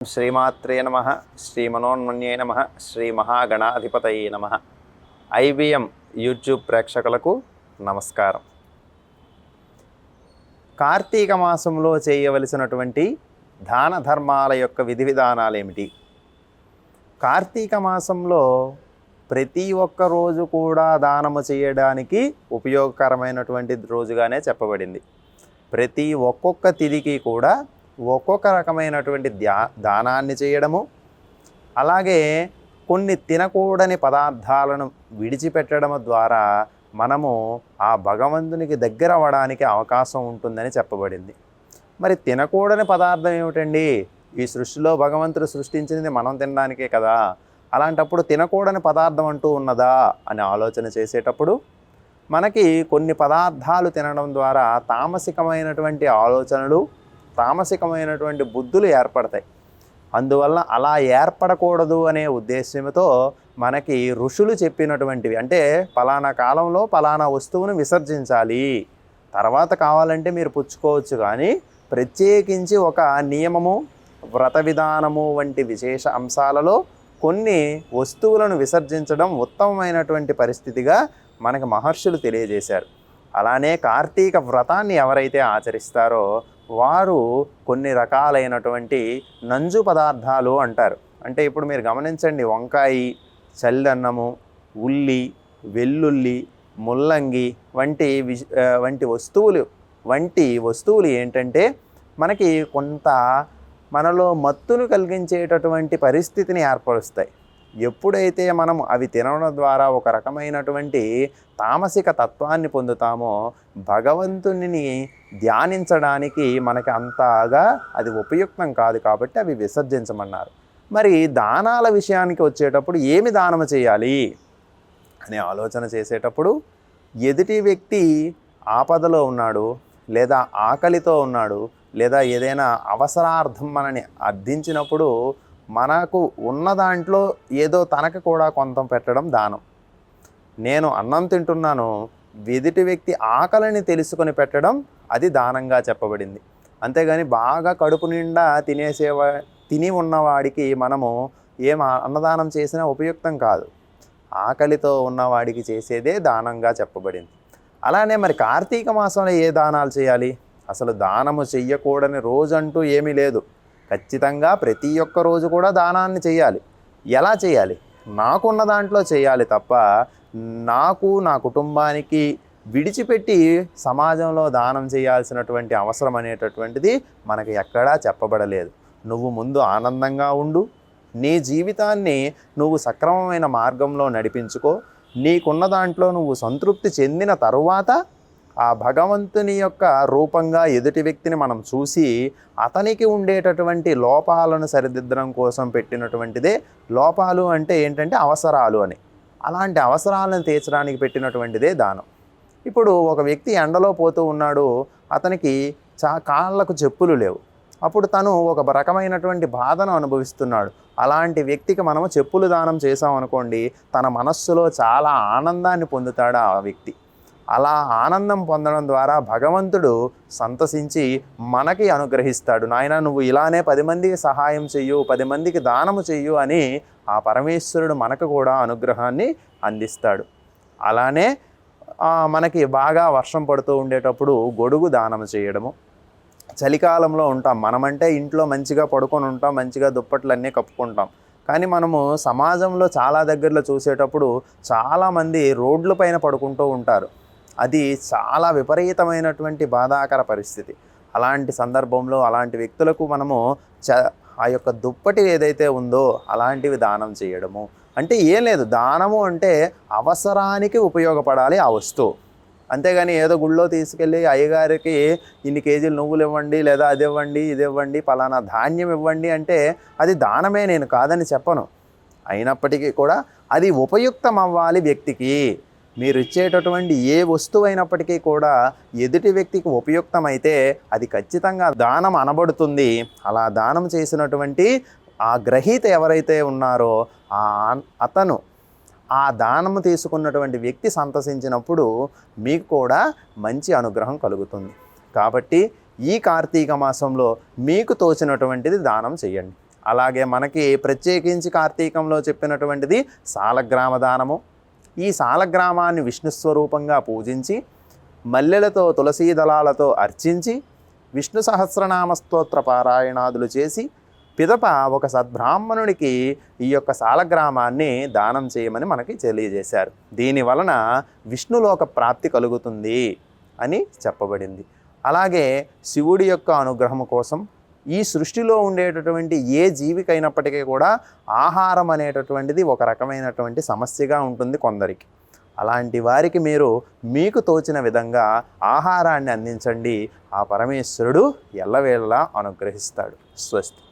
శ్రీమాత్రే నమ శ్రీమనోన్మన్యే నమ శ్రీ మహాగణాధిపతయే నమ. ఐబిఎం యూట్యూబ్ ప్రేక్షకులకు నమస్కారం. కార్తీక మాసంలో చేయవలసినటువంటి దాన ధర్మాల యొక్క విధి విధానాలు ఏమిటి? కార్తీక మాసంలో ప్రతి ఒక్క రోజు కూడా దానము చేయడానికి ఉపయోగకరమైనటువంటి రోజుగానే చెప్పబడింది. ప్రతి ఒక్కొక్క తిథికి కూడా ఒక్కొక్క రకమైనటువంటి దానాన్ని చేయడము, అలాగే కొన్ని తినకూడని పదార్థాలను విడిచిపెట్టడం ద్వారా మనము ఆ భగవంతునికి దగ్గర అవ్వడానికి అవకాశం ఉంటుందని చెప్పబడింది. మరి తినకూడని పదార్థం ఏమిటండి? ఈ సృష్టిలో భగవంతుడు సృష్టించింది మనం తినడానికే కదా. అలాంటప్పుడు తినకూడని పదార్థం అంటూ ఉన్నదా అని ఆలోచన చేసేటప్పుడు మనకి కొన్ని పదార్థాలు తినడం ద్వారా తామసికమైనటువంటి ఆలోచనలు, తామసికమైనటువంటి బుద్ధులు ఏర్పడతాయి. అందువల్ల అలా ఏర్పడకూడదు అనే ఉద్దేశంతో మనకి ఋషులు చెప్పినటువంటివి, అంటే పలానా కాలంలో పలానా వస్తువును విసర్జించాలి, తర్వాత కావాలంటే మీరు పుచ్చుకోవచ్చు, కానీ ప్రత్యేకించి ఒక నియమము, వ్రత విధానము వంటి విశేష అంశాలలో కొన్ని వస్తువులను విసర్జించడం ఉత్తమమైనటువంటి పరిస్థితిగా మనకి మహర్షులు తెలియజేశారు. అలానే కార్తీక వ్రతాన్ని ఎవరైతే ఆచరిస్తారో వారు కొన్ని రకాలైనటువంటి నంజు పదార్థాలు అంటారు. అంటే ఇప్పుడు మీరు గమనించండి, వంకాయ, చల్లన్నము, ఉల్లి, వెల్లుల్లి, ముల్లంగి వంటి వస్తువులు ఏంటంటే మనకి కొంత మనలో మత్తును కలిగించేటటువంటి పరిస్థితిని ఏర్పరుస్తాయి. ఎప్పుడైతే మనం అవి తినడం ద్వారా ఒక రకమైనటువంటి తామసిక తత్వాన్ని పొందుతామో భగవంతుని ధ్యానించడానికి మనకి అంతగా అది ఉపయుక్తం కాదు. కాబట్టి అవి విసర్జించమన్నారు. మరి దానాల విషయానికి వచ్చేటప్పుడు ఏమి దానము చేయాలి అనే ఆలోచన చేసేటప్పుడు, ఎదుటి వ్యక్తి ఆపదలో ఉన్నాడు, లేదా ఆకలితో ఉన్నాడు, లేదా ఏదైనా అవసరార్థం మనని అర్థించినప్పుడు మనకు ఉన్న దాంట్లో ఏదో తనకు కూడా కొంత పెట్టడం దానం. నేను అన్నం తింటున్నాను, ఎదుటి వ్యక్తి ఆకలిని తెలుసుకొని పెట్టడం అది దానంగా చెప్పబడింది. అంతేగాని బాగా కడుపు నిండా తిని ఉన్నవాడికి మనము అన్నదానం చేసినా ఉపయుక్తం కాదు. ఆకలితో ఉన్నవాడికి చేసేదే దానంగా చెప్పబడింది. అలానే మరి కార్తీక మాసంలో ఏ దానాలు చేయాలి? అసలు దానము చెయ్యకూడని రోజంటూ ఏమీ లేదు. ఖచ్చితంగా ప్రతి ఒక్క రోజు కూడా దానాన్ని చేయాలి. ఎలా చేయాలి? నాకున్న దాంట్లో చేయాలి తప్ప నాకు, నా కుటుంబానికి విడిచిపెట్టి సమాజంలో దానం చేయాల్సినటువంటి అవసరం అనేటటువంటిది మనకి ఎక్కడా చెప్పబడలేదు. నువ్వు ముందు ఆనందంగా ఉండు, నీ జీవితాన్ని నువ్వు సక్రమమైన మార్గంలో నడిపించుకో. నీకున్న దాంట్లో నువ్వు సంతృప్తి చెందిన తరువాత ఆ భగవంతుని యొక్క రూపంగా ఎదుటి వ్యక్తిని మనం చూసి అతనికి ఉండేటటువంటి లోపాలను సరిదిద్దడం కోసం పెట్టినటువంటిదే. లోపాలు అంటే ఏంటంటే అవసరాలు అని. అలాంటి అవసరాలను తీర్చడానికి పెట్టినటువంటిదే దానం. ఇప్పుడు ఒక వ్యక్తి ఎండలో పోతూ ఉన్నాడు, అతనికి కాళ్ళకు చెప్పులు లేవు, అప్పుడు తను ఒక రకమైనటువంటి బాధను అనుభవిస్తున్నాడు. అలాంటి వ్యక్తికి మనము చెప్పులు దానం చేసామనుకోండి, తన మనస్సులో చాలా ఆనందాన్ని పొందుతాడు ఆ వ్యక్తి. అలా ఆనందం పొందడం ద్వారా భగవంతుడు సంతసించి మనకి అనుగ్రహిస్తాడు. నాయన నువ్వు ఇలానే 10 మందికి సహాయం చెయ్యు, 10 మందికి దానము చెయ్యు అని ఆ పరమేశ్వరుడు మనకు కూడా అనుగ్రహాన్ని అందిస్తాడు. అలానే మనకి బాగా వర్షం పడుతూ ఉండేటప్పుడు గొడుగు దానం చేయడము. చలికాలంలో ఉంటాం మనమంటే ఇంట్లో మంచిగా పడుకొని ఉంటాం, మంచిగా దుప్పట్లన్నీ కప్పుకుంటాం. కానీ మనము సమాజంలో చాలా దగ్గరలో చూసేటప్పుడు చాలామంది రోడ్ల పైన పడుకుంటూ ఉంటారు. అది చాలా విపరీతమైనటువంటి బాధాకర పరిస్థితి. అలాంటి సందర్భంలో అలాంటి వ్యక్తులకు మనము ఆ యొక్క దుప్పటి ఏదైతే ఉందో అలాంటివి దానం చేయడము. అంటే ఏం లేదు, దానము అంటే అవసరానికి ఉపయోగపడాలి ఆ వస్తువు. అంతేగాని ఏదో గుళ్ళో తీసుకెళ్ళి అయ్యగారికి ఇన్ని కేజీలు నువ్వులు ఇవ్వండి, లేదా అది ఇవ్వండి, ఇది ఇవ్వండి, పలానా ధాన్యం ఇవ్వండి అంటే అది దానమే, నేను కాదని చెప్పను. అయినప్పటికీ కూడా అది ఉపయుక్తం అవ్వాలి వ్యక్తికి. మీరు ఇచ్చేటటువంటి ఏ వస్తువు అయినప్పటికీ కూడా ఎదుటి వ్యక్తికి ఉపయుక్తమైతే అది ఖచ్చితంగా దానం అనబడుతుంది. అలా దానం చేసినటువంటి ఆ గ్రహీత ఎవరైతే ఉన్నారో అతను ఆ దానము తీసుకున్నటువంటి వ్యక్తి సంతసించినప్పుడు మీకు కూడా మంచి అనుగ్రహం కలుగుతుంది. కాబట్టి ఈ కార్తీక మాసంలో మీకు తోచినటువంటిది దానం చేయండి. అలాగే మనకి ప్రత్యేకించి కార్తీకంలో చెప్పినటువంటిది సాలగ్రామ దానము. ఈ సాలగ్రామాన్ని విష్ణు స్వరూపంగా పూజించి మల్లెలతో తులసీ దళాలతో అర్చించి విష్ణు సహస్రనామ స్తోత్ర పారాయణాదులు చేసి పిదప ఒక సద్బ్రాహ్మణుడికి ఈ యొక్క సాలగ్రామాన్ని దానం చేయమని మనకి తెలియజేశారు. దీని వలన విష్ణులోక ప్రాప్తి కలుగుతుంది అని చెప్పబడింది. అలాగే శివుడి యొక్క అనుగ్రహం కోసం ఈ సృష్టిలో ఉండేటటువంటి ఏ జీవికైనప్పటికీ కూడా ఆహారం అనేటటువంటిది ఒక రకమైనటువంటి సమస్యగా ఉంటుంది కొందరికి. అలాంటి వారికి మీరు మీకు తోచిన విధంగా ఆహారాన్ని అందించండి. ఆ పరమేశ్వరుడు ఎల్లవేళలా అనుగ్రహిస్తాడు. స్వస్తి.